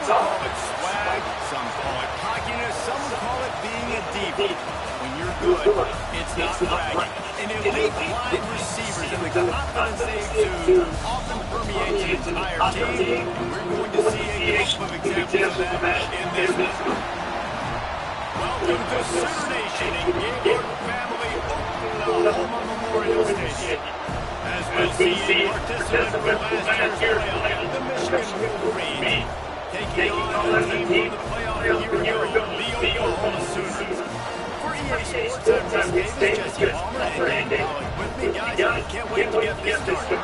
would call it swag, some call it cockiness, some would call it being a diva. When you're good, it's not bragging. And elite wide receivers and the confidence they exude often permeates an entire team. We're going to see a couple of examples of that in this one. Welcome to Sooner Nation and Gaylord family Oklahoma Memorial Stadium. As we'll see, participant from last year's playoff, the Michigan Wolverines, taking on a team from the playoff a year ago, the Oklahoma Sooners. For EA Sports, I'm Russ Davis, Jesse Palmer, and Dave Pollock with me. Guys, I can't wait to get this started.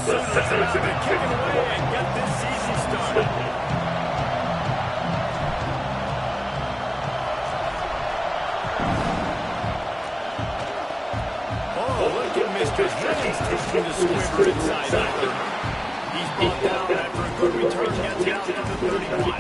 Sooners about to kick it away and get this season started. Oh, look at Mr. Hayes taking the squibber inside the 30. He's brought down after a good return, gets out to the 31.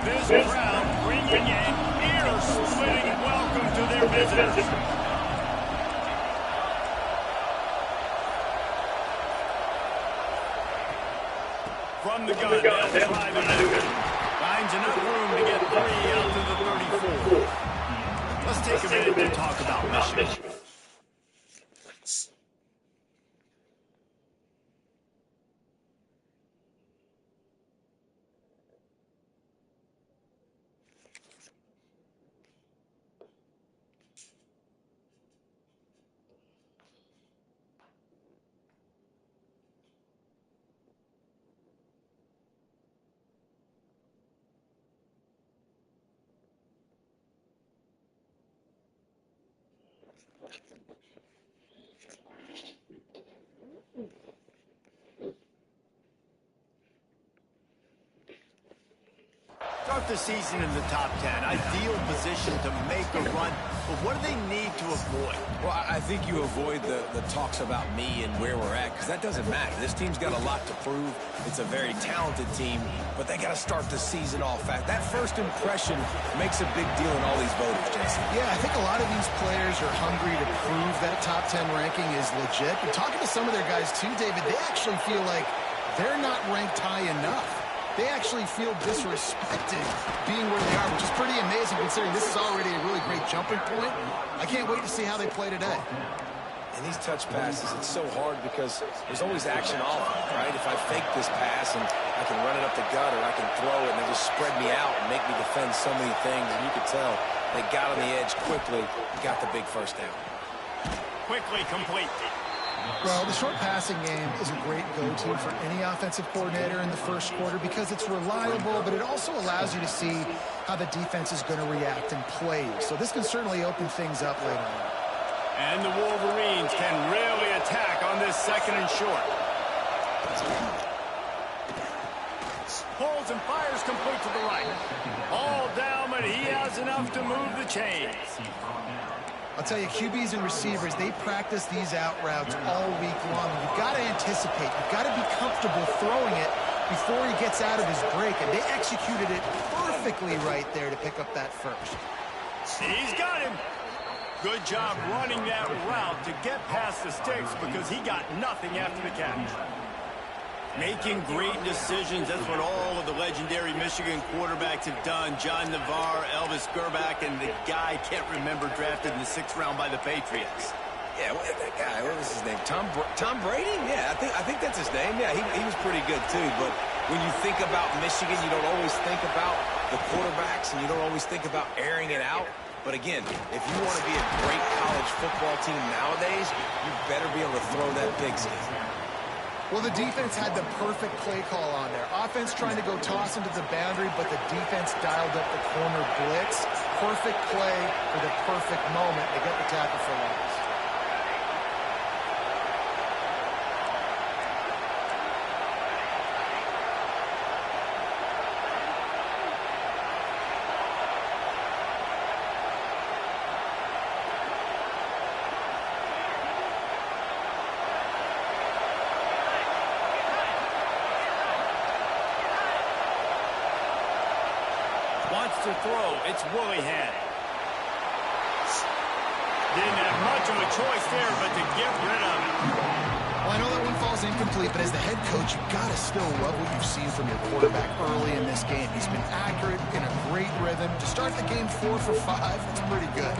This crowd bringing an ear-splitting welcome to their visitors. From the gun, they'll try the move. Finds enough room to get 3 out to the 34. Let's take a minute to talk about Michigan. Start the season in the top 10. Ideal position to make a run. But what do they need to avoid? Well, I think you avoid the talks about me and where we're at, because that doesn't matter. This team's got a lot to prove. It's a very talented team, but they got to start the season off fast. That first impression makes a big deal in all these voters, Jason. Yeah, I think a lot of these players are hungry to prove that top 10 ranking is legit. But talking to some of their guys too, David, they actually feel like they're not ranked high enough. They actually feel disrespected being where they are, which is pretty amazing considering this is already a really great jumping point. I can't wait to see how they play today. And these touch passes, it's so hard because there's always action off, right? If I fake this pass and I can run it up the gut or I can throw it and they just spread me out and make me defend so many things, and you could tell they got on the edge quickly, got the big first down. Quickly complete. Well, the short passing game is a great go-to for any offensive coordinator in the first quarter because it's reliable, but it also allows you to see how the defense is going to react and play. So this can certainly open things up later on. And the Wolverines can really attack on this second and short. Pulls and fires complete to the right. All down, but he has enough to move the chains. I'll tell you, QBs and receivers, they practice these out routes all week long. You've got to anticipate. You've got to be comfortable throwing it before he gets out of his break. And they executed it perfectly right there to pick up that first. He's got him. Good job running that route to get past the sticks because he got nothing after the catch. Making great decisions, that's what all of the legendary Michigan quarterbacks have done. John Navarre, Elvis Gerbach, and the guy, can't remember, drafted in the 6th round by the Patriots. Yeah, that guy, what was his name? Tom Brady? Yeah, I think that's his name. Yeah, he was pretty good too. But when you think about Michigan, you don't always think about the quarterbacks, and you don't always think about airing it out. But again, if you want to be a great college football team nowadays, you better be able to throw that big stick. Well, the defense had the perfect play call on there. Offense trying to go toss into the boundary, but the defense dialed up the corner blitz. Perfect play for the perfect moment. They get the tackle for loss. wants to throw. It's Willihan. Didn't have much of a choice there, but to get rid of it. Well, I know that one falls incomplete, but as the head coach, you've got to still love what you've seen from your quarterback early in this game. He's been accurate, in a great rhythm. To start the game 4 for 5, that's pretty good.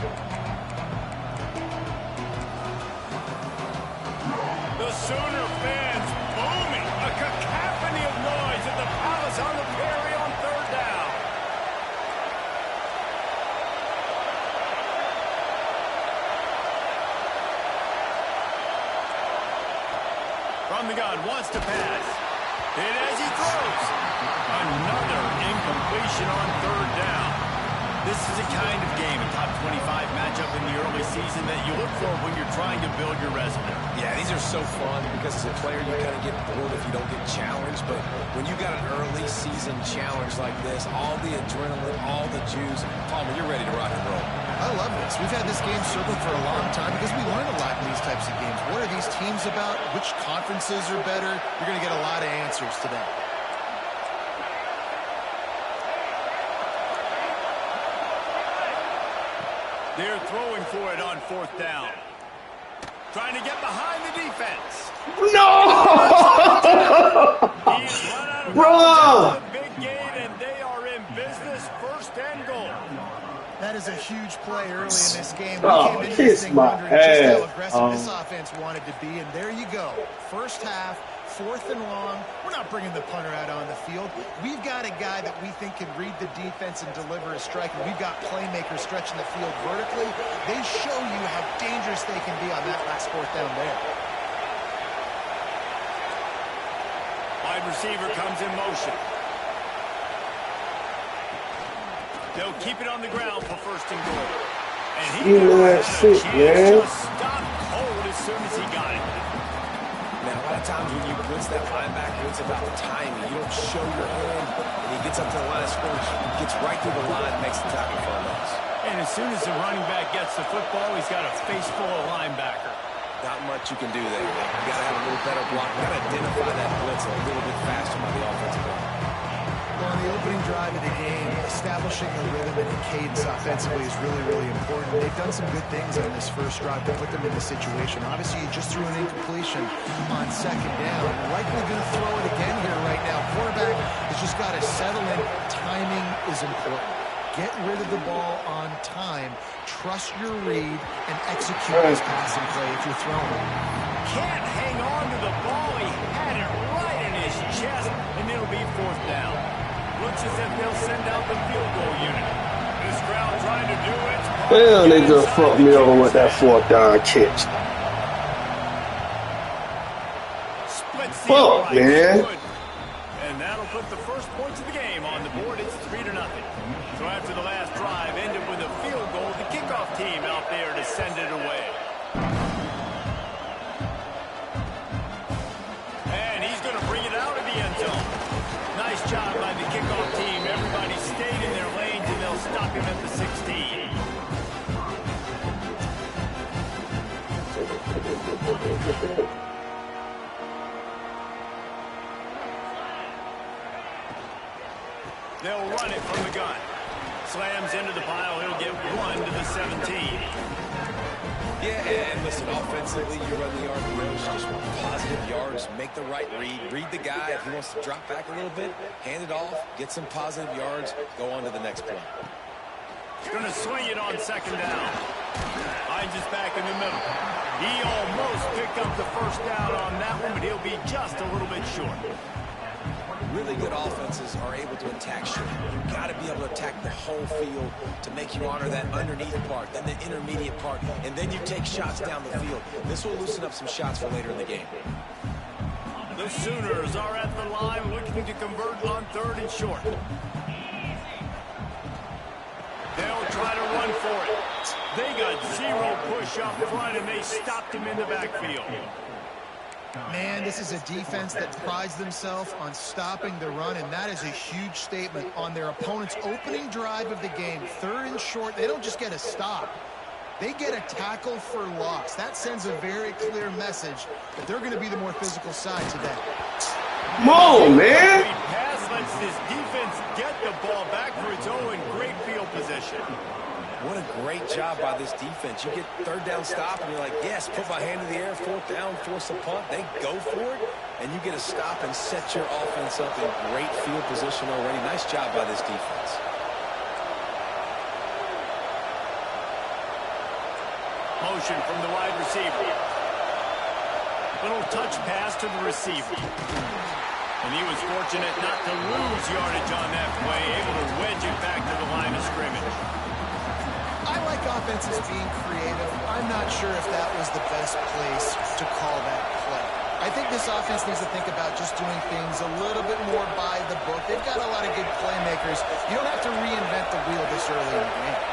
The Sooner fans booming. A cacophony of noise at the Palace on the Perry on 3rd down. From the gun, wants to pass. And as he throws, another incompletion on 3rd down. This is a kind of game, a top 25 matchup in the early season that you look for when you're trying to build your resume. Yeah, these are so fun because as a player you kind of get bored if you don't get challenged. But when you got an early season challenge like this, all the adrenaline, all the juice, Palmer, you're ready to rock and roll. I love this. We've had this game circled for a long time because we learn a lot in these types of games. What are these teams about? Which conferences are better? You're going to get a lot of answers today. They're throwing for it on 4th down. Trying to get behind the defense. No! He's run out of Bro! the big gate, and they are in business. 1st and goal. That is a huge play early in this game. We Oh, came into this kiss thing my wondering just how ass. aggressive this offense wanted to be, and there you go. First half, 4th and long. We're not bringing the punter out on the field. We've got a guy that we think can read the defense and deliver a strike, and we've got playmakers stretching the field vertically. They show you how dangerous they can be on that last 4th down there. Wide receiver comes in motion. They'll keep it on the ground for 1st and goal. And he That's had a sick, chance man. to stop cold as soon as he got it. Now, a lot of times when you blitz that linebacker, it's about the timing. You don't show your hand, and he gets up to the line of scrimmage, gets right through the line, makes the tackle for a loss. And as soon as the running back gets the football, he's got a face full of linebacker. Not much you can do there. You got to have a little better block. You got to identify that blitz a little bit faster by the offensive line. Well, on the opening drive of the game, establishing a rhythm and a cadence offensively is really, really important. They've done some good things on this first drive to put them in the situation. Obviously, you just threw an incompletion on 2nd down. Likely going to throw it again here right now. Quarterback has just got to settle in. Timing is important. Get rid of the ball on time. Trust your read and execute this passing play if you're throwing it. Can't hang on to the ball. He had it right in his chest, and it'll be 4th down. Looks as if they'll send out the field goal unit. This crowd trying to do it. Well, they just fucked me over with that 4th down catch. Splits the Fuck, uprights. man. Good. And that'll put the first points of the game on the board. It's 3-0. So after the last drive ended with a field goal, the kickoff team out there to send it away. And he's going to bring it out of the end zone. Nice job by the kickoff team. Everybody stayed in their lanes, and they'll stop him at the 16. They'll run it from the gun. Slams into the pile. He'll get 1 to the 17. Yeah, and listen, offensively, you run the yard rush, just want positive yards, make the right read the guy. If he wants to drop back a little bit, hand it off, get some positive yards, go on to the next play. Going to swing it on 2nd down. Hines is back in the middle. He almost picked up the 1st down on that one, but he'll be just a little bit short. Really good offenses are able to attack short. You've got to be able to attack the whole field to make you honor that underneath part, then the intermediate part, and then you take shots down the field. This will loosen up some shots for later in the game. The Sooners are at the line looking to convert on 3rd and short. They'll try to run for it. They got 0 push up front, and they stopped him in the backfield. Man, this is a defense that prides themselves on stopping the run, and that is a huge statement on their opponent's opening drive of the game. 3rd and short, they don't just get a stop. They get a tackle for loss. That sends a very clear message that they're going to be the more physical side today. Come on, man. Pass lets this defense get the ball back for its own. Great field position. What a great job by this defense. You get third down stop, and you're like, yes, put my hand in the air, fourth down, force a punt. They go for it, and you get a stop and set your offense up in great field position already. Nice job by this defense. Motion from the wide receiver. Little touch pass to the receiver. And he was fortunate not to lose yardage on that play, able to wedge it back to the line of scrimmage. I like offenses being creative. I'm not sure if that was the best place to call that play. I think this offense needs to think about just doing things a little bit more by the book. They've got a lot of good playmakers. You don't have to reinvent the wheel this early in the game.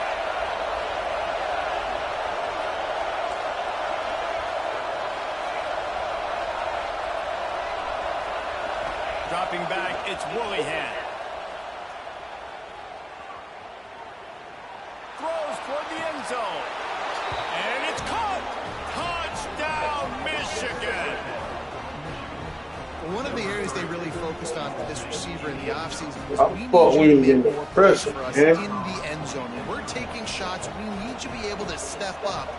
Dropping back, it's Willihan. Throws toward the end zone. And it's caught. Touchdown, Michigan. One of the areas they really focused on with this receiver in the offseason was I we thought we need was you to in make the more plays pressure, for us man. in the end zone. When we're taking shots, we need you to be able to step up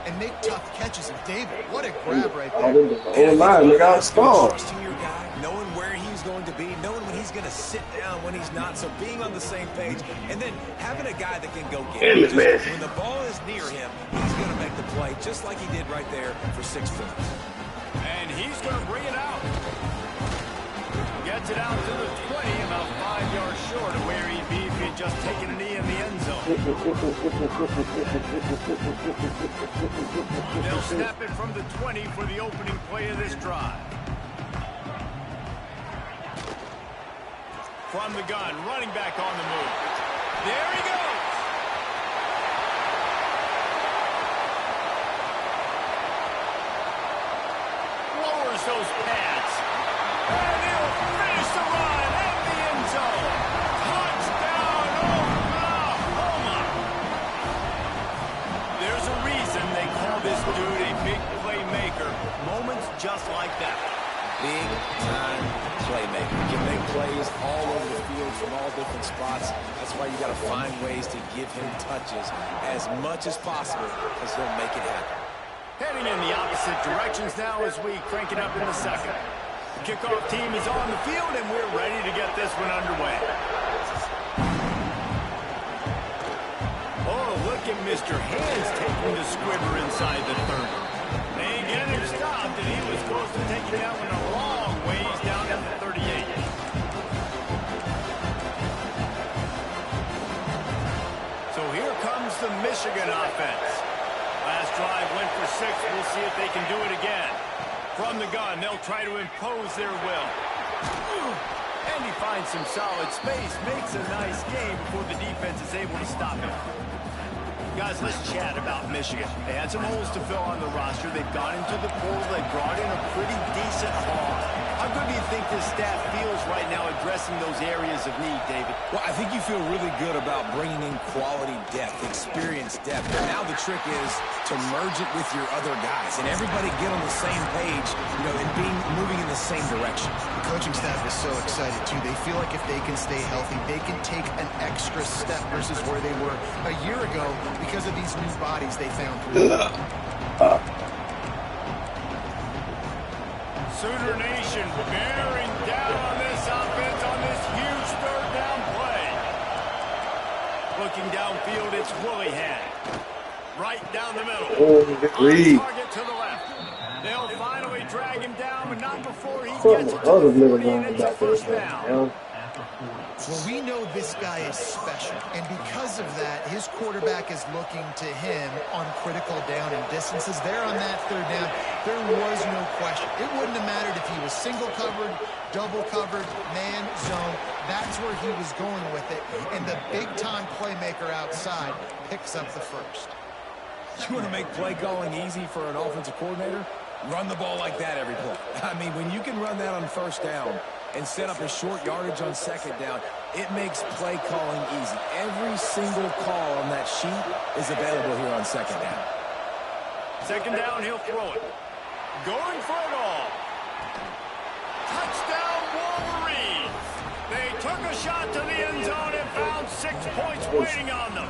and make tough catches. And David, what a grab right I there. didn't the line. They got scored. Trusting your guy, knowing where he's going to be, knowing when he's going to sit down, when he's not. So being on the same page, and then having a guy that can go get it. When the ball is near him, he's going to make the play, just like he did right there for 6 points. And he's going to bring it out. Gets it out to the 20, about 5 yards short of where he'd be if he'd just taken a knee in the end zone. They'll snap it from the 20 for the opening play of this drive. From the gun, running back on the move. There he goes. Lowers those pads. And he'll finish the run in the end zone. Touchdown, Oklahoma. There's a reason they call this dude a big playmaker. Moments just like that. Big-time playmaker. He can make plays all over the field from all different spots. That's why you got to find ways to give him touches as much as possible, because he'll make it happen. Heading in the opposite directions now as we crank it up in the second. The kickoff team is on the field, and we're ready to get this one underway. Oh, look at Mr. Hands taking the squibber inside the 30. They get him stopped, and he was close to taking that one a long ways down at the 38. So here comes the Michigan offense. Last drive went for 6. We'll see if they can do it again. From the gun, they'll try to impose their will. And he finds some solid space, makes a nice game before the defense is able to stop him. Guys, let's chat about Michigan. They had some holes to fill on the roster. They've gone into the portal. They brought in a pretty decent haul. How good do you think this staff feels right now addressing those areas of need, David? Well, I think you feel really good about bringing in quality depth, experienced depth. And now the trick is to merge it with your other guys and everybody get on the same page, you know, and moving in the same direction. The coaching staff is so excited, too. They feel like if they can stay healthy, they can take an extra step versus where they were a year ago because of these new bodies they found through. Sooner Nation bearing down on this offense on this huge third down play. Looking downfield, it's Willihan. Right down the middle. Target to the left. They'll finally drag him down, but not before he gets it to the 40 and it's a first down. Well, we know this guy is special, and because of that, his quarterback is looking to him on critical down and distances. There on that third down, there was no question. It wouldn't have mattered if he was single covered, double covered, man, zone. That's where he was going with it, and the big-time playmaker outside picks up the first. You want to make play calling easy for an offensive coordinator? Run the ball like that every play. I mean, when you can run that on first down and set up a short yardage on second down, it makes play calling easy. Every single call on that sheet is available here on second down. Second down, he'll throw it. Going for it all. Touchdown, Wolverines. They a shot to the end zone and found 6 points waiting on them.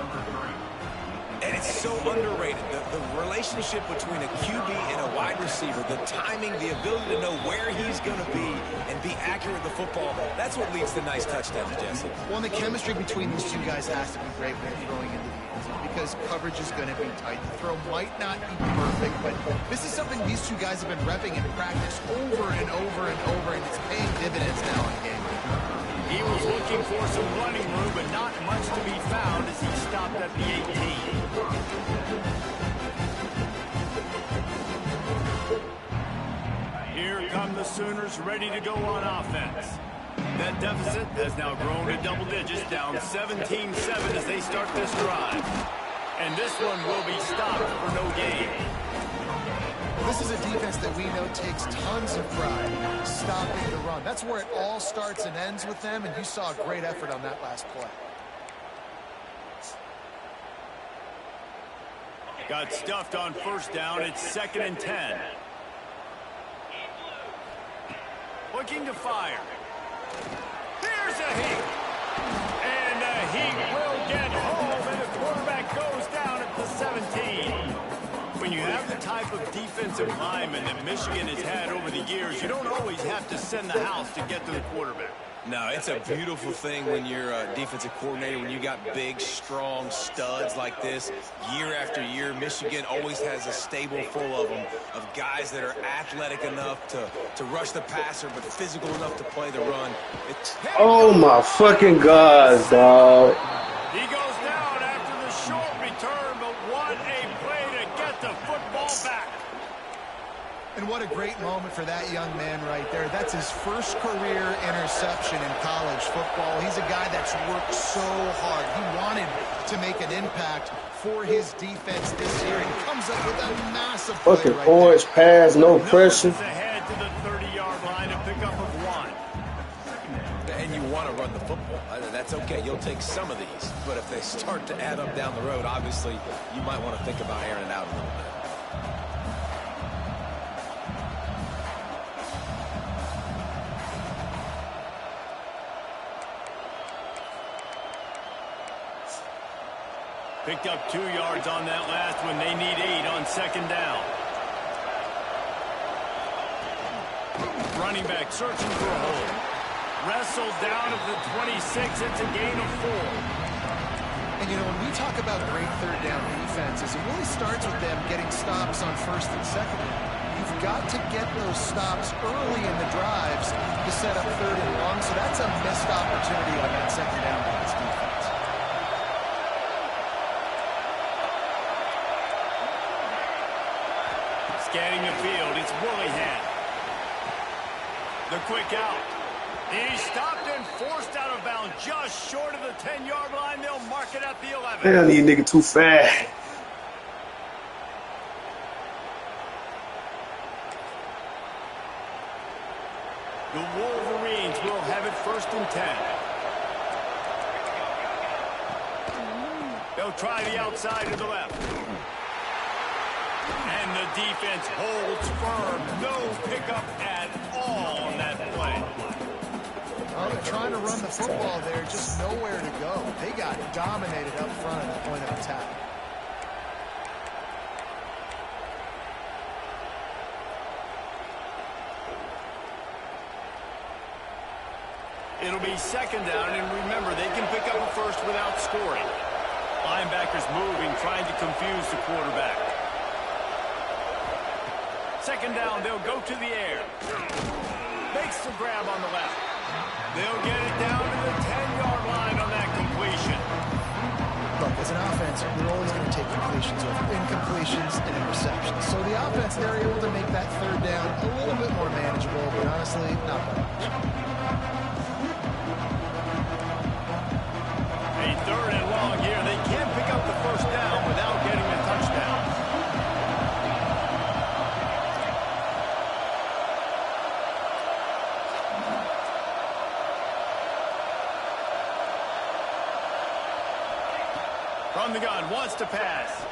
And it's so underrated. The relationship between a QB and a wide receiver, the timing, the ability to know where he's going to be and be accurate with the football, that's what leads to nice touchdowns, Jesse. Well, and the chemistry between these two guys has to be great when they're throwing into the end zone because coverage is going to be tight. The throw might not be perfect, but this is something these two guys have been repping in practice over and over and over, and it's paying dividends now in the game. He was looking for some running room, but not much to be found as he stopped at the 18. Here come the Sooners ready to go on offense. That deficit has now grown to double digits, down 17-7 as they start this drive. And this one will be stopped for no gain. This is a defense that we know takes tons of pride stopping the run. That's where it all starts and ends with them, and you saw a great effort on that last play. Got stuffed on first down. It's 2nd and 10. Looking to fire. Here's a heat. And the heat will get home, and the quarterback goes down at the 17. When you have the type of defensive lineman that Michigan has had over the years, you don't always have to send the house to get to the quarterback. No, it's a beautiful thing when you're a defensive coordinator, when you got big, strong studs like this. Year after year, Michigan always has a stable full of them, of guys that are athletic enough to rush the passer, but physical enough to play the run. Oh my fucking God, dog. He goes down after the short return, but what a play to get the football back. And what a great moment for that young man right there. That's his first career interception in college football. He's a guy that's worked so hard. He wanted to make an impact for his defense this year. And he comes up with a massive play Fucking right points, there. pass, no pressure. Ahead to the 30-yard line, a pickup of 1. And you want to run the football. That's okay. You'll take some of these. But if they start to add up down the road, obviously, you might want to think about airing it out a little bit. Picked up 2 yards on that last one. They need 8 on 2nd down. Running back searching for a hole. Wrestled down at the 26. It's a gain of 4. And, you know, when we talk about great third down defenses, it really starts with them getting stops on 1st and 2nd down. You've got to get those stops early in the drives to set up 3rd and long. So that's a missed opportunity on that 2nd down by this defense. Scanning the field, it's Willingham. The quick out. He stopped and forced out of bounds just short of the 10-yard line. They'll mark it at the 11. Damn, these niggas too fast. The Wolverines will have it 1st and 10. They'll try the outside to the left. And the defense holds firm. No pickup at all on that play. Well, they're trying to run the football there, just nowhere to go. They got dominated up front at the point of attack. It'll be 2nd down, and remember, they can pick up a first without scoring. Linebackers moving, trying to confuse the quarterback. 2nd down, they'll go to the air. Makes the grab on the left. They'll get it down to the 10-yard line on that completion. Look, as an offense, you're always going to take completions over incompletions and interceptions. So the offense, they're able to make that 3rd down a little bit more manageable, but honestly, not that much. A 3rd and long here. They can't pick up the 1st down without getting a touchdown. From the gun, wants to pass.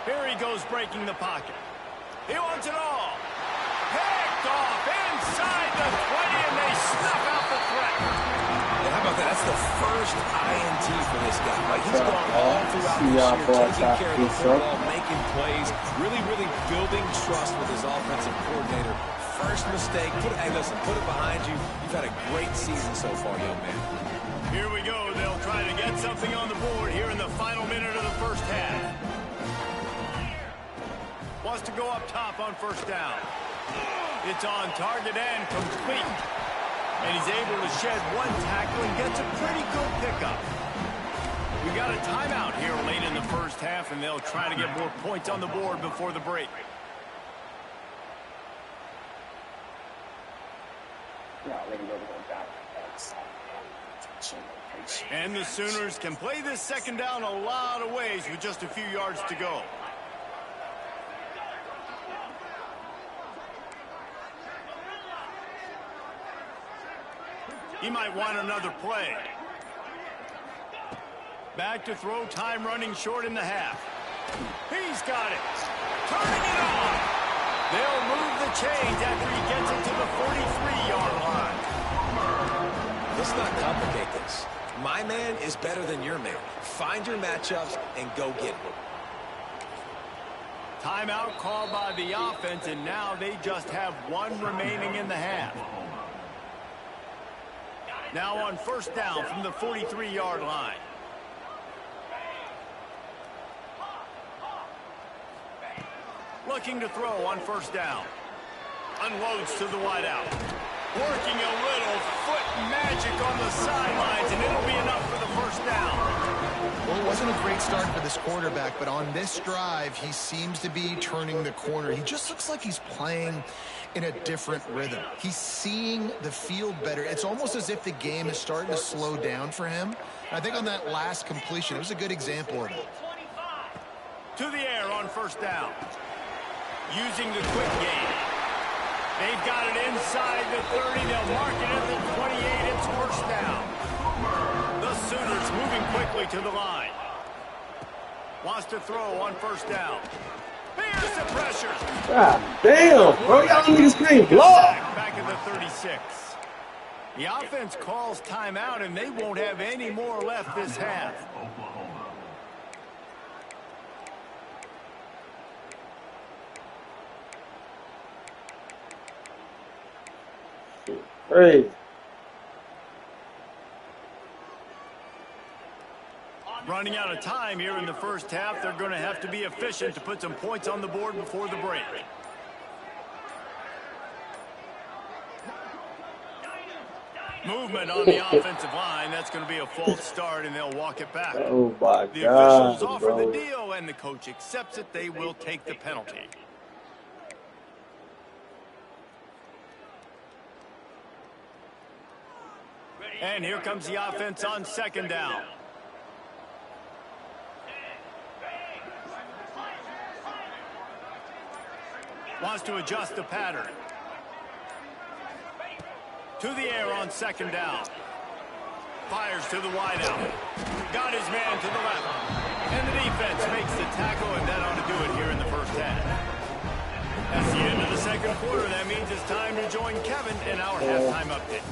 Here he goes breaking the pocket. He wants it all. Picked off inside the 20, and they snuff out the threat. How about that? That's the first INT for this guy. Like, he's gone all throughout this year, taking care of the football, making plays, really building trust with his offensive coordinator. First mistake, hey, listen, put it behind you. You've had a great season so far, young man. Here we go. They'll try to get something on the board here in the final minute of the first half. Wants to go up top on first down. It's on target and complete. And he's able to shed one tackle and gets a pretty good pickup. We got a timeout here late in the first half, and they'll try to get more points on the board before the break. And the Sooners can play this second down a lot of ways with just a few yards to go. He might want another play. Back to throw, time running short in the half. He's got it. Turning it on. They'll move the chains after he gets it to the 43-yard line. Let's not complicate this. My man is better than your man. Find your matchups and go get it. Timeout called by the offense, and now they just have one remaining in the half. Now on first down from the 43-yard line. Looking to throw on first down. Unloads to the wideout. Working a little foot magic on the sidelines, and it'll be enough for the first down. Well, it wasn't a great start for this quarterback, but on this drive, he seems to be turning the corner. He just looks like he's playing in a different rhythm. He's seeing the field better. It's almost as if the game is starting to slow down for him. And I think on that last completion, it was a good example of it. To the air on first down. Using the quick game. They've got it inside the 30. They'll mark it at the 28. It's first down. The Sooners moving quickly to the line. Wants to throw on first down. Here's the pressure. God damn, bro. Y'all niggas can't block. Back at the 36. The offense calls timeout, and they won't have any more left this half. Hey. Running out of time here in the first half. They're going to have to be efficient to put some points on the board before the break. Movement on the offensive line. That's going to be a false start, and they'll walk it back. Oh, my The God, officials offer bro. the deal, and the coach accepts it. They will take the penalty. And here comes the offense on second down. Wants to adjust the pattern. To the air on second down. Fires to the wideout. Got his man to the left. And the defense makes the tackle, and that ought to do it here in the first half. That's the end of the second quarter. That means it's time to join Kevin in our halftime update.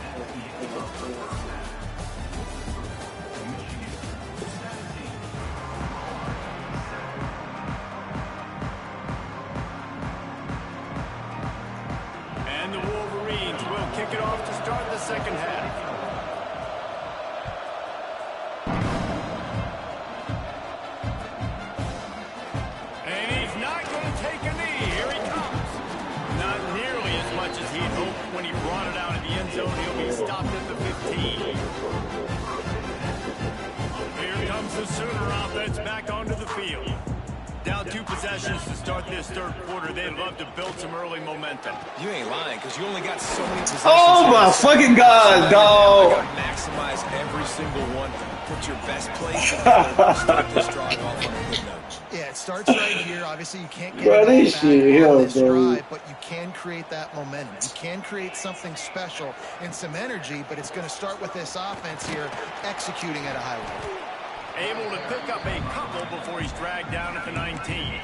And the Wolverines will kick it off to start the second half. And he's not going to take a knee. Here he comes. Not nearly as much as he'd hoped when he brought it out of the end zone. He'll be stopped at the 15. Here comes the Sooner offense back onto the field. Down 2 possessions to start this third quarter. They'd love to build some early momentum. You ain't lying, because you only got so many possessions. Oh, my fucking God, dog. Maximize every single one. Put your best plays together. Start this drive off on a good note. Yeah, it starts right here. Obviously, you can't get Bro, it this back shit, on yo, this baby. drive, but you can create that momentum. You can create something special and some energy, but it's going to start with this offense here executing at a high level. Able to pick up a couple before he's dragged down at the 19.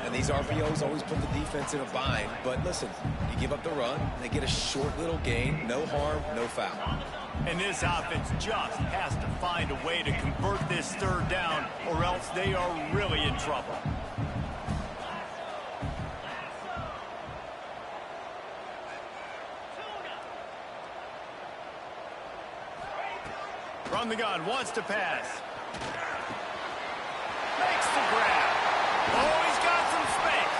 And these RPOs always put the defense in a bind. But listen, you give up the run, they get a short little gain, no harm, no foul. And this offense just has to find a way to convert this third down, or else they are really in trouble. From the gun, wants to pass. Makes the grab. Oh, he's got some space.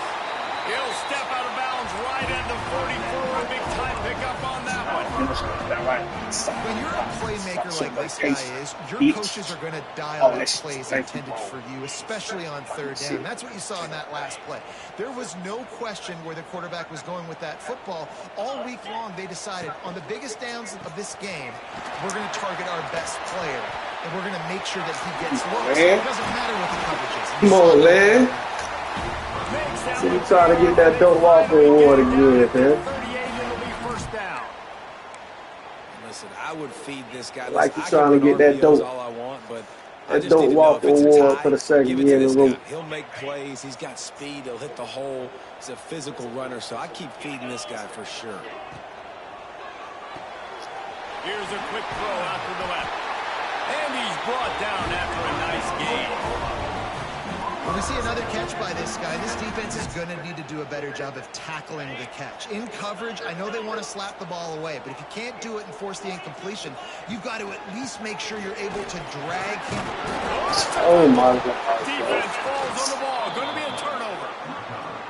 He'll step out of bounds right at the 44. A big time pickup on that one. When you're a playmaker like this guy is, your coaches are going to dial up plays intended for you, especially on third down. That's what you saw in that last play. There was no question where the quarterback was going with that football. All week long, they decided on the biggest downs of this game, we're going to target our best player, and we're going to make sure that he gets looks. It doesn't matter what the coverage is. Come on, man. So you trying to get that Don't Walk award again, man. Listen, I would feed this guy. Like you're trying to get that Don't Walk award for the second year in a row. He'll make plays. He's got speed. He'll hit the hole. He's a physical runner, so I keep feeding this guy for sure. Here's a quick throw out to the left. And he's brought down after a nice game. When we see another catch by this guy, this defense is going to need to do a better job of tackling the catch. In coverage, I know they want to slap the ball away, but if you can't do it and force the incompletion, you've got to at least make sure you're able to drag him. Oh, my God. Defense falls on the ball. Going to be a turnover.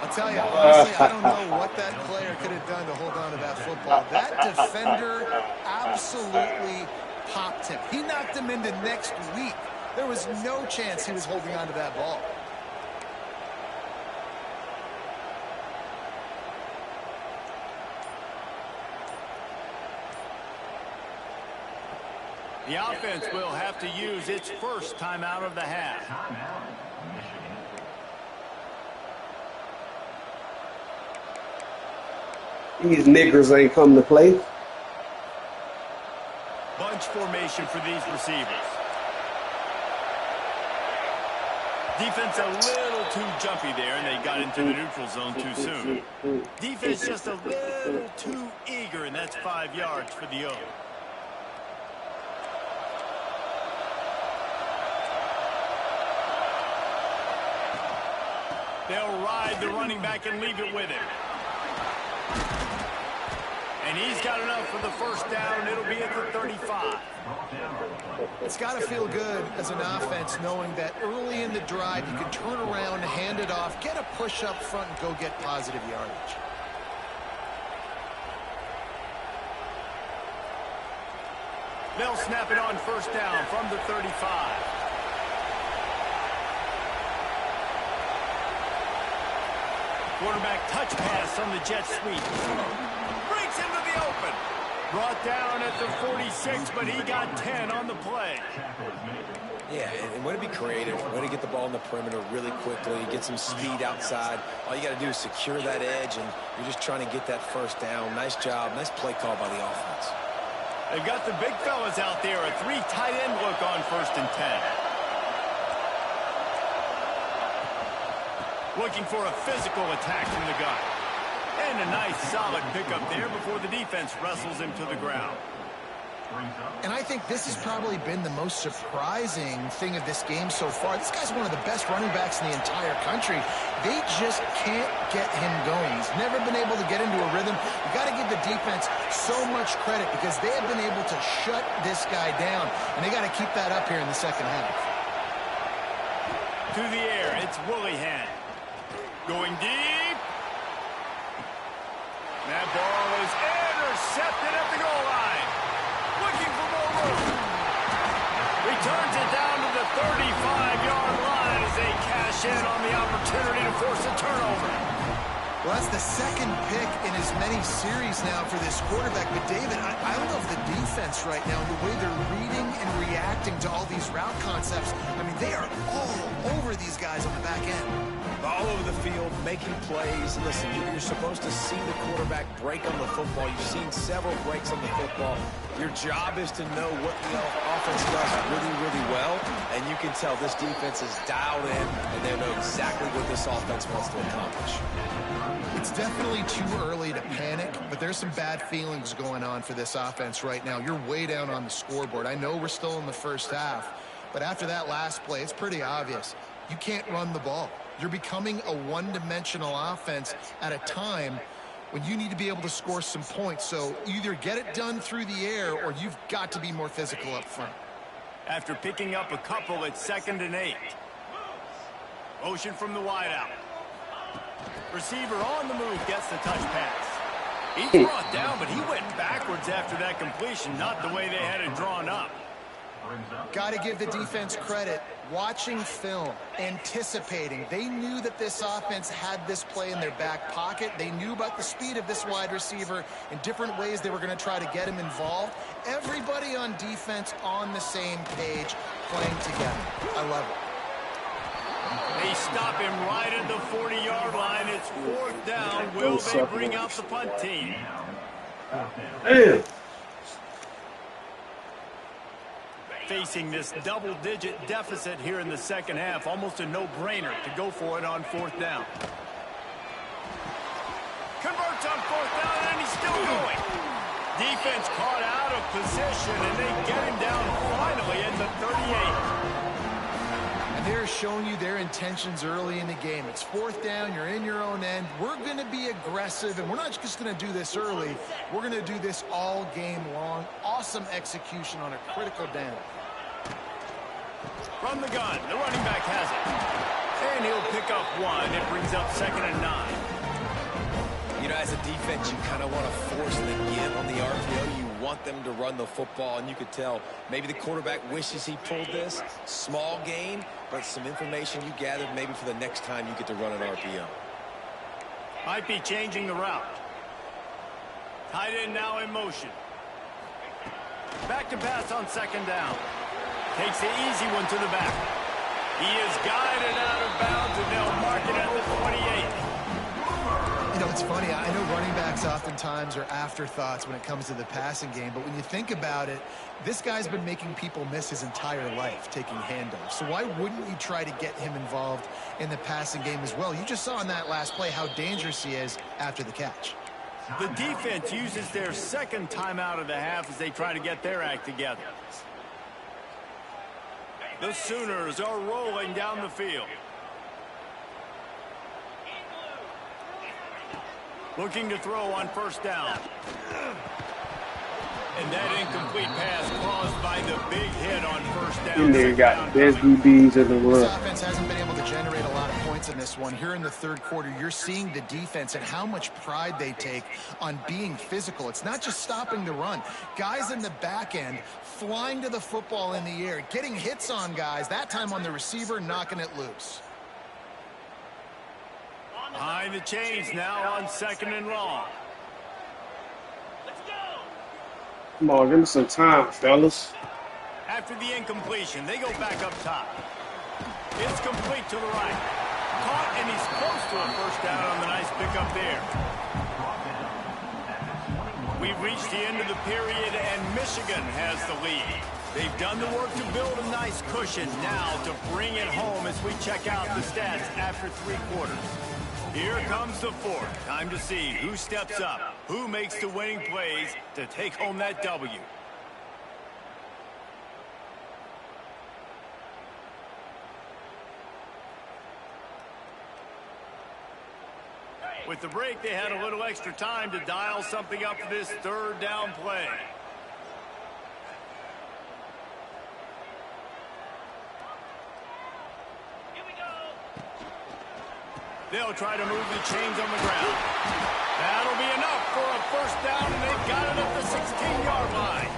I'll tell you, honestly, I don't know what that player could have done to hold on to that football. That defender absolutely popped him. He knocked him into next week. There was no chance he was holding on to that ball. The offense will have to use its first timeout of the half. These niggers ain't come to play. Bunch formation for these receivers. Defense a little too jumpy there, and they got into the neutral zone too soon. Defense just a little too eager, and that's 5 yards for the O. They'll ride the running back and leave it with him. And he's got enough for the first down. It'll be at the 35. It's got to feel good as an offense knowing that early in the drive you can turn around, hand it off, get a push up front, and go get positive yardage. They'll snap it on first down from the 35. Quarterback touch pass on the jet sweep. Breaks into the open. Brought down at the 46, but he got 10 on the play. Yeah, and way to be creative, way to get the ball in the perimeter really quickly, get some speed outside. All you got to do is secure that edge, and you're just trying to get that first down. Nice job. Nice play call by the offense. They've got the big fellas out there. A 3 tight end look on 1st and 10. Looking for a physical attack from the gun. And a nice solid pickup there before the defense wrestles him to the ground. And I think this has probably been the most surprising thing of this game so far. This guy's one of the best running backs in the entire country. They just can't get him going. He's never been able to get into a rhythm. You got to give the defense so much credit because they have been able to shut this guy down. And they got to keep that up here in the second half. To the air, it's Willihan. Going deep. That ball is intercepted at the goal line. Looking for more room. Returns it down to the 35-yard line as they cash in on the opportunity to force a turnover. Well, that's the second pick in as many series now for this quarterback. But, David, I love the defense right now, the way they're reading and reacting to all these route concepts. I mean, they are all over these guys on the back end. All over the field, making plays. Listen, you're supposed to see the quarterback break on the football. You've seen several breaks on the football. Your job is to know what the offense does really, really well, and and you can tell this defense is dialed in, and they know exactly what this offense wants to accomplish. It's definitely too early to panic, but there's some bad feelings going on for this offense right now. You're way down on the scoreboard. I know we're still in the first half, but after that last play, it's pretty obvious. You can't run the ball. You're becoming a one-dimensional offense at a time when you need to be able to score some points. So either get it done through the air or you've got to be more physical up front. After picking up a couple at 2nd and 8. Motion from the wideout. Receiver on the move gets the touch pass. He's brought down, but he went backwards after that completion, not the way they had it drawn up. Got to give the defense credit. Watching film, anticipating. They knew that this offense had this play in their back pocket. They knew about the speed of this wide receiver and different ways they were going to try to get him involved. Everybody on defense on the same page, playing together. I love it. They stop him right at the 40-yard line. It's 4th down. Will they bring out the punt team? Damn. Facing this double-digit deficit here in the second half, almost a no-brainer to go for it on 4th down. Converts on 4th down, and he's still going. Defense caught out of position, and they get him down finally at the 38. And they're showing you their intentions early in the game. It's 4th down, you're in your own end. We're going to be aggressive, and we're not just going to do this early. We're going to do this all game long. Awesome execution on a critical down. From the gun, the running back has it. And he'll pick up 1. It brings up 2nd and 9. You know, as a defense, you kind of want to force the give on the RPO. You want them to run the football, and you could tell maybe the quarterback wishes he pulled this. Small gain, but some information you gathered maybe for the next time you get to run an RPO. Might be changing the route. Tight end now in motion. Back to pass on 2nd down. Takes the easy one to the back. He is guided out of bounds, and they'll mark it at the 28. You know, it's funny. I know running backs oftentimes are afterthoughts when it comes to the passing game, but when you think about it, this guy's been making people miss his entire life taking handoffs. So why wouldn't you try to get him involved in the passing game as well? You just saw in that last play how dangerous he is after the catch. The defense uses their 2nd timeout of the half as they try to get their act together. The Sooners are rolling down the field. Looking to throw on 1st down. And that incomplete pass caused by the big hit on 1st down. And they got the best DBs in the world. This offense hasn't been able to generate a lot of points in this one. Here in the 3rd quarter, you're seeing the defense and how much pride they take on being physical. It's not just stopping the run. Guys in the back end flying to the football in the air, getting hits on guys, that time on the receiver, knocking it loose. Behind the chains now on 2nd and long. Come on, give me some time, fellas. After the incompletion, they go back up top. It's complete to the right. Caught, and he's close to a 1st down on the nice pickup there. We've reached the end of the period, and Michigan has the lead. They've done the work to build a nice cushion. Now to bring it home as we check out the stats after 3 quarters. Here comes the 4th. Time to see who steps up, who makes the winning plays to take home that W. With the break, they had a little extra time to dial something up for this 3rd down play. They'll try to move the chains on the ground. That'll be enough for a 1st down, and they've got it at the 16-yard line.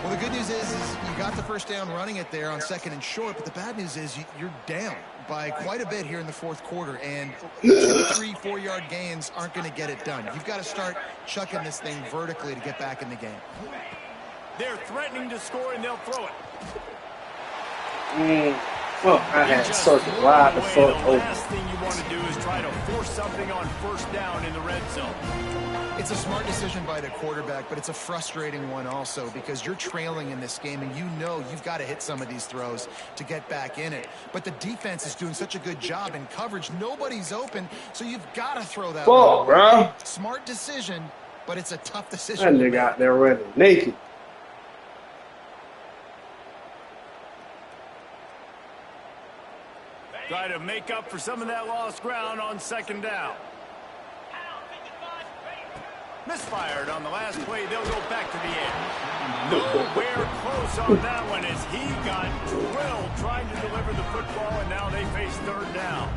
Well, the good news is you got the 1st down running it there on 2nd and short, but the bad news is you're down by quite a bit here in the 4th quarter, and 2, 3, 4-yard gains aren't going to get it done. You've got to start chucking this thing vertically to get back in the game. They're threatening to score, and they'll throw it. Oh, I You had just circle throw wide it the away. fuck The open. last thing you want to do is try to force something on first down in the red zone. It's a smart decision by the quarterback, but it's a frustrating one also because you're trailing in this game and you know you've got to hit some of these throws to get back in it. But the defense is doing such a good job in coverage. Nobody's open, so you've got to throw that one Fuck, away. bro. Smart decision, but it's a tough That decision to nigga make. out there running naked. Try to make up for some of that lost ground on second down. Misfired on the last play. They'll go back to the air. Nowhere close on that one as he got drilled trying to deliver the football, and now they face third down.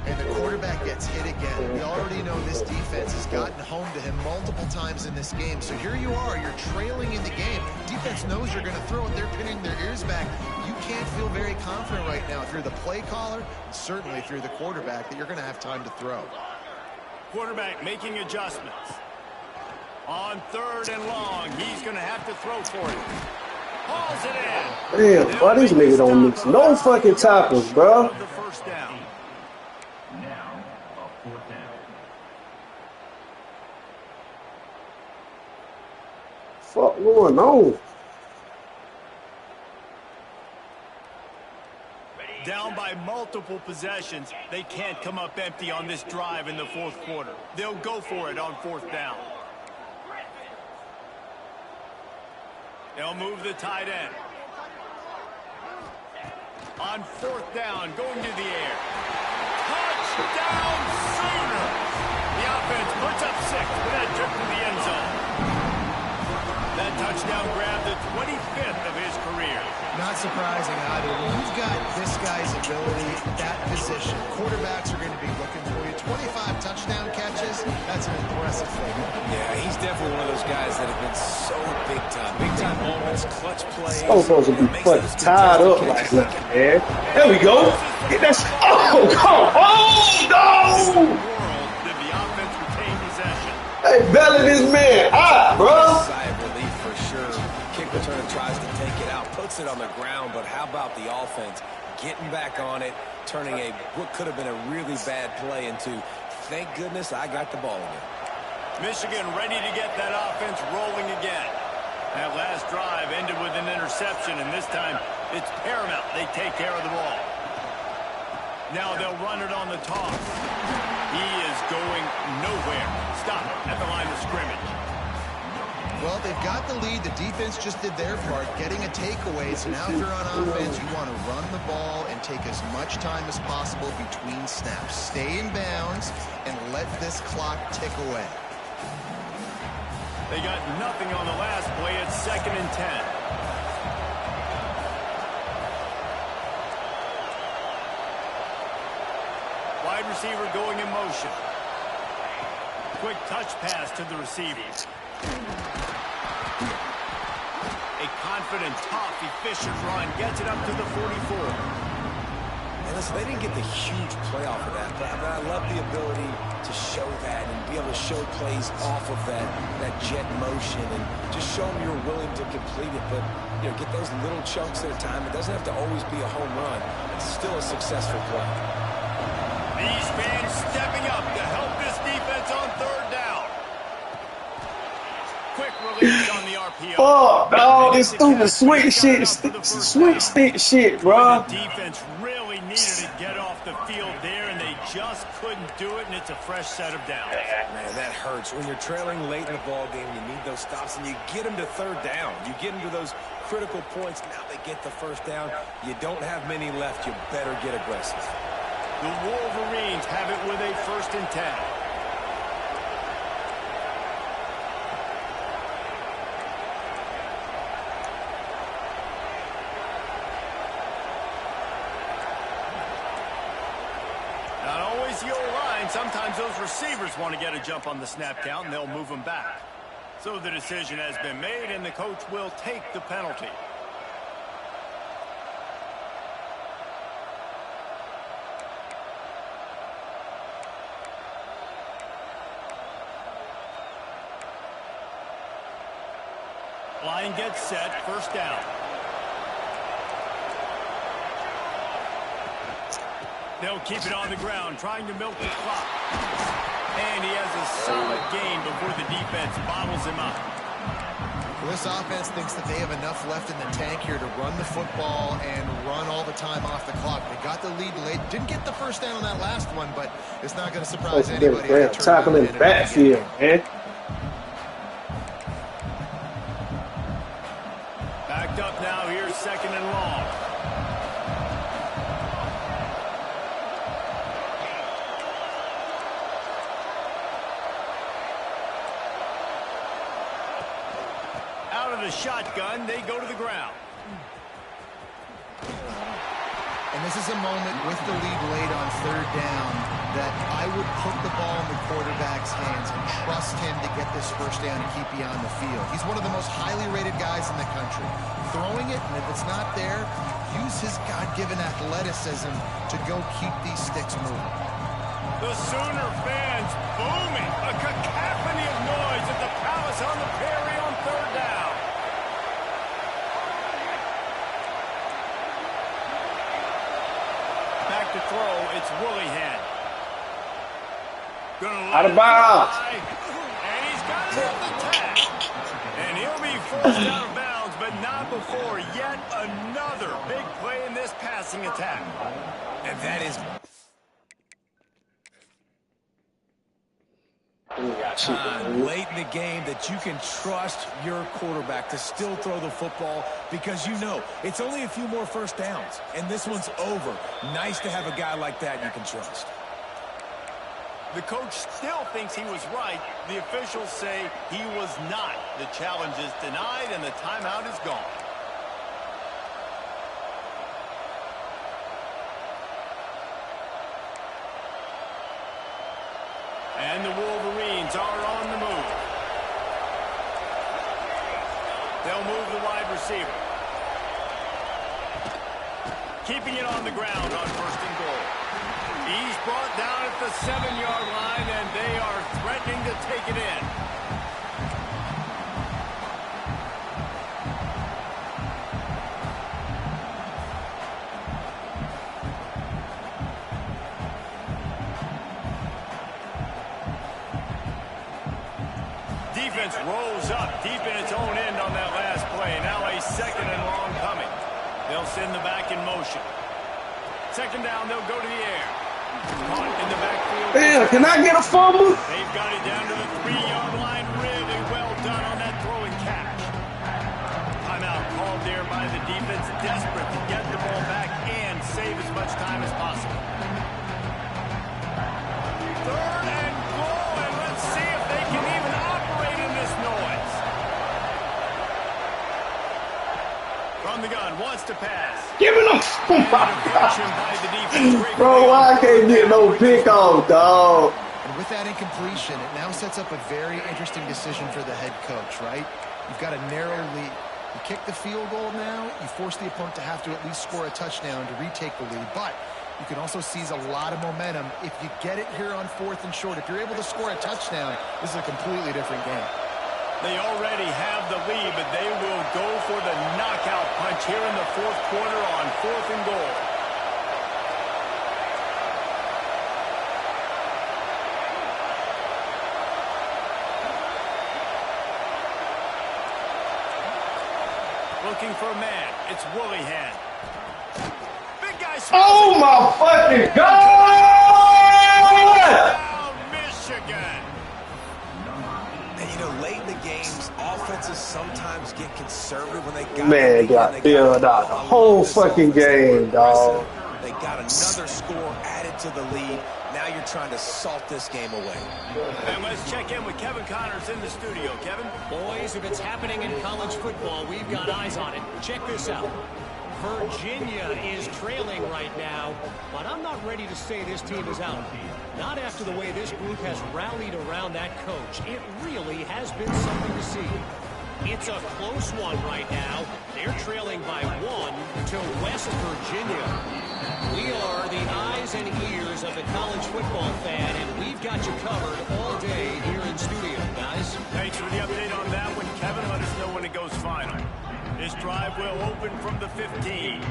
And the quarterback gets hit again. We already know this defense has gotten home to him multiple times in this game. So here you are, you're trailing in the game. Defense knows you're going to throw it. They're pinning their ears back. You can't feel very confident right now if you're the play caller, and certainly if you're the quarterback, that you're going to have time to throw. Quarterback making adjustments. On third and long, he's going to have to throw for it. Hauls it in. Damn, bro, these niggas don't mix no fucking tackles, bro. The first down. Fuck going on? Down by multiple possessions, they can't come up empty on this drive in the fourth quarter. They'll go for it on fourth down. They'll move the tight end. On fourth down, going to the air. Touchdown Sooner! The offense puts up 6 with that trip to the end zone. That touchdown grabbed the 25th of his career. Not surprising either. When you've got this guy's ability at that position, quarterbacks are going to be looking for you. 25 touchdown catches, that's an impressive thing. Yeah, he's definitely one of those guys that have been so big time. Big time moments, clutch plays. I'm supposed to be fucking tied up like that, man. There we go. Get that. Oh, come on. Oh, no. Did the offense retain possession? Hey, belly this man hot, bro. Sigh of relief for sure. Kick returner tries to take it out, puts it on the ground, but how about the offense getting back on it, turning what could have been a really bad play into, thank goodness I got the ball again. Michigan ready to get that offense rolling again. That last drive ended with an interception, and this time it's paramount they take care of the ball. Now they'll run it on the toss. He is going nowhere. Stop at the line of scrimmage. Well, they've got the lead. The defense just did their part, getting a takeaway. So now if you're on offense, you want to run the ball and take as much time as possible between snaps. Stay in bounds and let this clock tick away. They got nothing on the last play. It's 2nd and 10. Wide receiver going in motion. Quick touch pass to the receiver. A confident, tough, efficient run gets it up to the 44. And listen, they didn't get the huge play off of that, but I love the ability to show that and be able to show plays off of that jet motion and just show them you're willing to complete it. But, you know, get those little chunks at a time. It doesn't have to always be a home run. It's still a successful play. These fans stepping up to help this defense on third down. Quick release on the RPO. Fuck, dog. This stupid sweet stick shit, bro. The defense really needed to get off the field there, and they just couldn't do it, and it's a fresh set of downs. Man, that hurts. When you're trailing late in the ball game, you need those stops, and you get them to third down. You get them to those critical points. Now they get the first down. You don't have many left. You better get aggressive. The Wolverines have it with a 1st and 10. Not always the old line. Sometimes those receivers want to get a jump on the snap count, and they'll move them back. So the decision has been made, and the coach will take the penalty. Line gets set, 1st down. They'll keep it on the ground, trying to milk the clock. And he has a solid gain before the defense bottles him up. Well, this offense thinks that they have enough left in the tank here to run the football and run all the time off the clock. They got the lead late. Didn't get the first down on that last one, but it's not going to surprise anybody. Tackling the backfield, man. Backed up now. Here's 2nd and long. Out of the shotgun, they go to the ground. And this is a moment with the lead late on 3rd down that I would put the ball in the quarterback's hands and trust him to get this first down and keep you on the field. He's one of the most highly rated guys in the country. Throwing it, and if it's not there, use his God-given athleticism to go keep these sticks moving. The Sooner fans booming. A cacophony of noise at the Palace on the Prairie on 3rd down. Back to throw, it's Willihan. Out of bounds. And he's got it off the tag. And he'll be forced out of bounds, but not before yet another big play in this passing attack. And that is time late in the game that you can trust your quarterback to still throw the football because you know it's only a few more first downs, and this one's over. Nice to have a guy like that you can trust. The coach still thinks he was right. The officials say he was not. The challenge is denied, and the timeout is gone. And the Wolverines are on the move. They'll move the wide receiver. Keeping it on the ground on 1st and goal. He's brought down at the 7-yard line, and they are threatening to take it in. Defense rolls up deep in its own end on that last play. Now a 2nd and long coming. They'll send the back in motion. 2nd down, they'll go to the air. Caught in the backfield. Damn, can I get a fumble? They've got it down to the 3-yard line. Really well done on that throw and catch. Timeout called there by the defense. Desperate to get the ball back and save as much time as possible. 3rd and goal, and let's see if they can even operate in this noise. From the gun, wants to pass. Give it up. Oh my God. Bro, why I can't get no pick off, dog? And with that incompletion, it now sets up a very interesting decision for the head coach, right? You've got a narrow lead. You kick the field goal now, you force the opponent to have to at least score a touchdown to retake the lead. But you can also seize a lot of momentum if you get it here on 4th and short. If you're able to score a touchdown, this is a completely different game. They already have the lead, but they will go for the knockout punch here in the 4th quarter on 4th and goal. Looking for a man. It's Willihan. Big guy. Oh my fucking God! Down Michigan. And you know, late in the games, offenses sometimes get conservative when they got Man, got filled out the whole fucking game, dog. They got another score added to the lead. Now you're trying to salt this game away. And let's check in with Kevin Connors in the studio. Kevin? Boys, if it's happening in college football, we've got eyes on it. Check this out. Virginia is trailing right now, but I'm not ready to say this team is out. Not after the way this group has rallied around that coach. It really has been something to see. It's a close one right now. They're trailing by 1 to West Virginia. We are the eyes and ears of the college football fan, and we've got you covered all day here in studio, guys. Thanks for the update on that one, Kevin. Let us know when it goes final. This drive will open from the 15.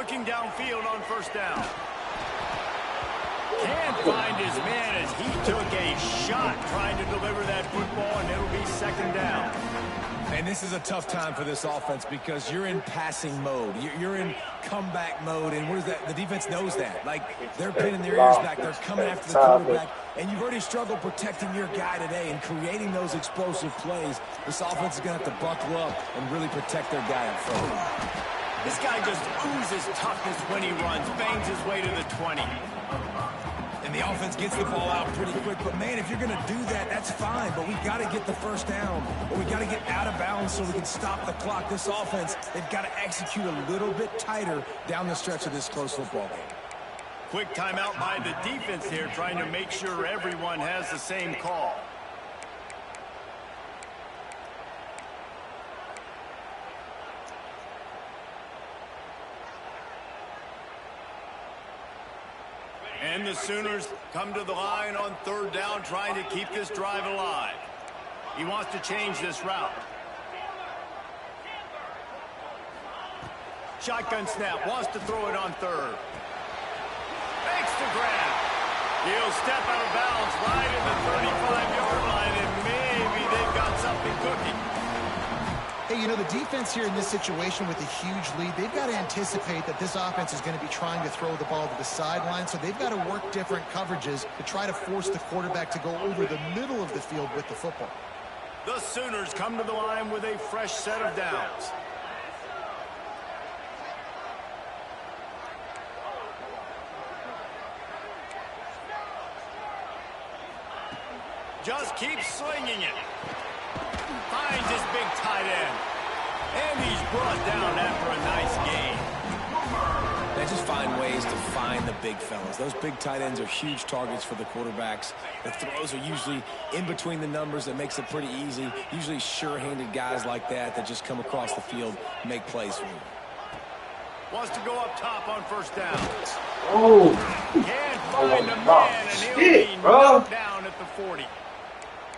looking downfield on first down. Can't find his man as he took a shot trying to deliver that football, and it'll be second down. And this is a tough time for this offense because you're in passing mode. You're in comeback mode, and what is that? The defense knows that. Like, they're pinning their ears back. They're coming after the quarterback, and you've already struggled protecting your guy today and creating those explosive plays. This offense is going to have to buckle up and really protect their guy up front. This guy just oozes toughness when he runs, bangs his way to the 20. And the offense gets the ball out pretty quick. But, man, if you're going to do that, that's fine. But we've got to get the first down. Or we've got to get out of bounds so we can stop the clock. This offense, they've got to execute a little bit tighter down the stretch of this close football game. Quick timeout by the defense here, trying to make sure everyone has the same call. And the Sooners come to the line on third down, trying to keep this drive alive. He wants to change this route. Shotgun snap, wants to throw it on third. Makes the grab. He'll step out of bounds right at the 35-yard line, and maybe they've got something cooking. Hey, you know, the defense here in this situation with a huge lead, they've got to anticipate that this offense is going to be trying to throw the ball to the sideline, so they've got to work different coverages to try to force the quarterback to go over the middle of the field with the football. The Sooners come to the line with a fresh set of downs. Just keeps slinging it. Finds his big tight end. And he's brought down after a nice game. They just find ways to find the big fellas. Those big tight ends are huge targets for the quarterbacks. The throws are usually in between the numbers. That makes it pretty easy. Usually sure-handed guys like that just come across the field, make plays for you. Wants to go up top on first down. Oh. Can't find a man, and he'll be knocked down at the 40.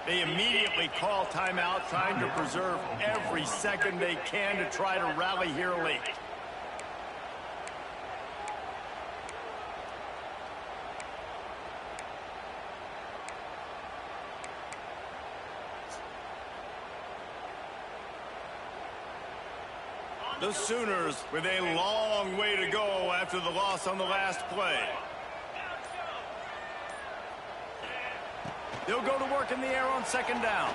They immediately call timeout, trying to preserve every second they can to try to rally here late. The Sooners with a long way to go after the loss on the last play. They'll go to work in the air on second down.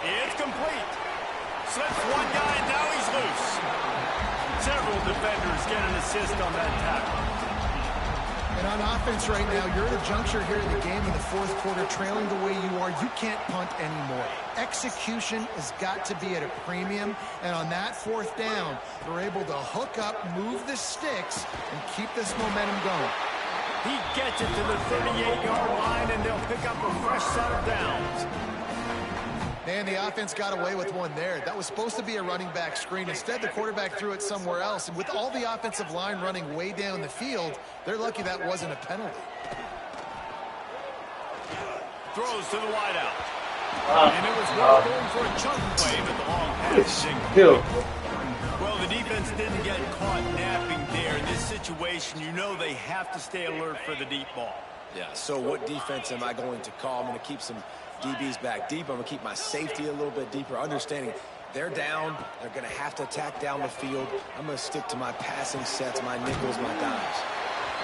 It's complete. Slips one guy, and now he's loose. Several defenders get an assist on that tackle. And on offense right now, you're at a juncture here in the game in the fourth quarter, trailing the way you are. You can't punt anymore. Execution has got to be at a premium. And on that fourth down, they're able to hook up, move the sticks, and keep this momentum going. He gets it to the 38-yard line, and they'll pick up a fresh set of downs. Man, the offense got away with one there. That was supposed to be a running back screen. Instead, the quarterback threw it somewhere else. And with all the offensive line running way down the field, they're lucky that wasn't a penalty. Throws to the wideout. And it was going for a chunk play, but the long pass is incomplete. Well, the defense didn't get caught napping there. In this situation, you know they have to stay alert for the deep ball. Yeah, so what defense am I going to call? I'm going to keep some DBs back deep. I'm going to keep my safety a little bit deeper, understanding they're down. They're going to have to attack down the field. I'm going to stick to my passing sets, my nickels, my dimes.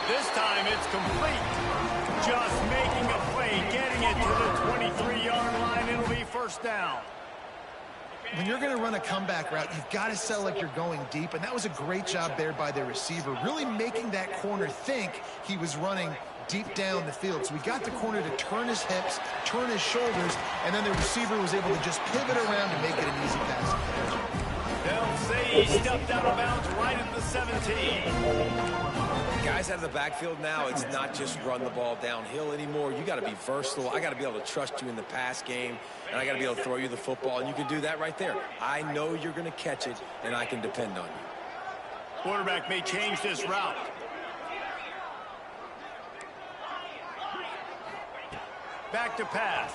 This time it's complete. Just making a play, getting it to the 23-yard line. It'll be first down. When you're going to run a comeback route, you've got to sell like you're going deep, and that was a great job there by the receiver, really making that corner think he was running deep down the field. So we got the corner to turn his hips, turn his shoulders, and then the receiver was able to just pivot around and make it an easy pass. They'll say he stepped out of bounds right at the 17. Guys out of the backfield now, it's not just run the ball downhill anymore. You got to be versatile. I got to be able to trust you in the pass game, and I got to be able to throw you the football, and you can do that right there. I know you're going to catch it, and I can depend on you. Quarterback may change this route. Back to pass.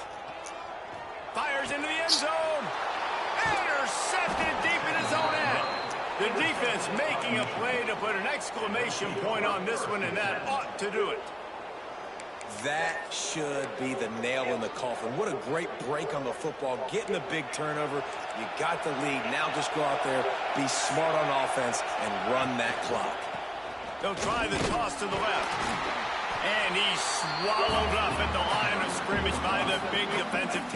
Fires into the end zone. Intercepted deep in his own end. The defense making a play to put an exclamation point on this one, and that ought to do it. That should be the nail in the coffin. What a great break on the football. Getting the big turnover. You got the lead. Now just go out there, be smart on offense, and run that clock. They'll try the toss to the left. And he's swallowed up at the line of scrimmage by the big defensive tackle.